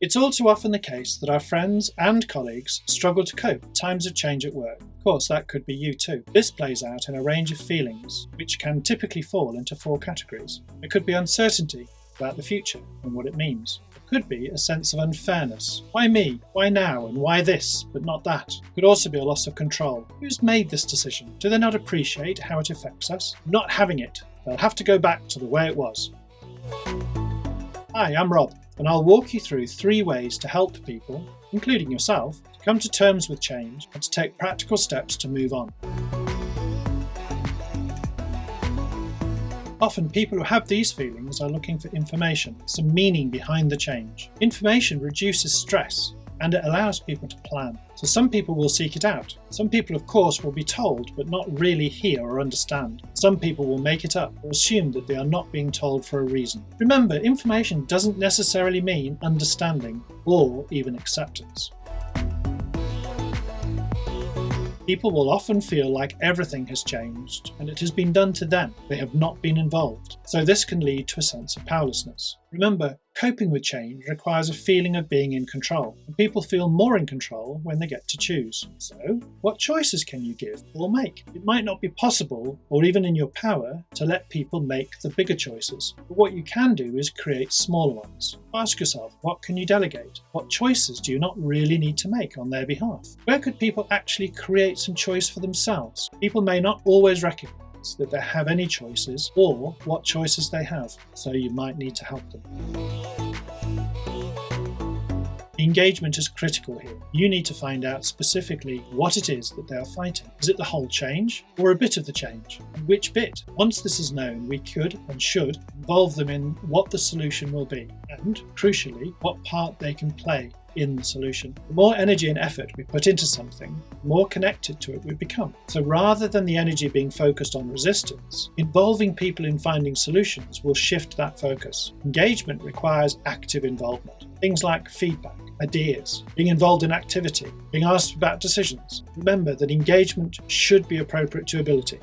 It's all too often the case that our friends and colleagues struggle to cope with times of change at work. Of course, that could be you too. This plays out in a range of feelings, which can typically fall into 4 categories. It could be uncertainty about the future and what it means. It could be a sense of unfairness. Why me? Why now? And why this, but not that? It could also be a loss of control. Who's made this decision? Do they not appreciate how it affects us? Not having it, they'll have to go back to the way it was. Hi, I'm Rob, and I'll walk you through 3 ways to help people, including yourself, to come to terms with change and to take practical steps to move on. Often people who have these feelings are looking for information, some meaning behind the change. Information reduces stress and it allows people to plan. So some people will seek it out. Some people, of course, will be told but not really hear or understand. Some people will make it up or assume that they are not being told for a reason. Remember, information doesn't necessarily mean understanding or even acceptance. People will often feel like everything has changed and it has been done to them. They have not been involved. So this can lead to a sense of powerlessness. Remember, coping with change requires a feeling of being in control, and people feel more in control when they get to choose. So, what choices can you give or make? It might not be possible or even in your power to let people make the bigger choices, but what you can do is create smaller ones. Ask yourself, what can you delegate? What choices do you not really need to make on their behalf? Where could people actually create some choice for themselves? People may not always recognize that they have any choices or what choices they have, so you might need to help them. Engagement is critical here. You need to find out specifically what it is that they are fighting. Is it the whole change or a bit of the change? And which bit? Once this is known, we could and should involve them in what the solution will be and, crucially, what part they can play in the solution. The more energy and effort we put into something, the more connected to it we become. So rather than the energy being focused on resistance, involving people in finding solutions will shift that focus. Engagement requires active involvement. Things like feedback, ideas, being involved in activity, being asked about decisions. Remember that engagement should be appropriate to ability.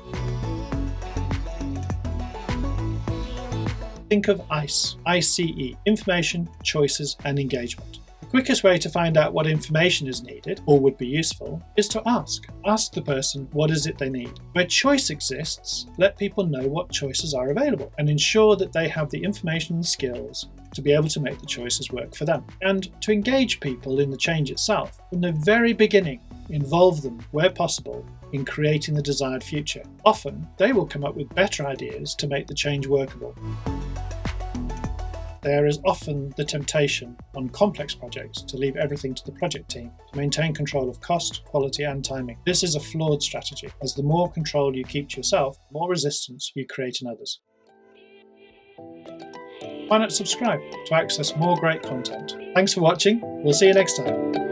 Think of ICE, I-C-E, information, choices and engagement. The quickest way to find out what information is needed or would be useful is to ask. Ask the person what is it they need. Where choice exists, let people know what choices are available and ensure that they have the information and skills to be able to make the choices work for them. And to engage people in the change itself, from the very beginning, involve them where possible in creating the desired future. Often, they will come up with better ideas to make the change workable. There is often the temptation on complex projects to leave everything to the project team to maintain control of cost, quality and timing. This is a flawed strategy, as the more control you keep to yourself, the more resistance you create in others. Why not subscribe to access more great content? Thanks for watching. We'll see you next time.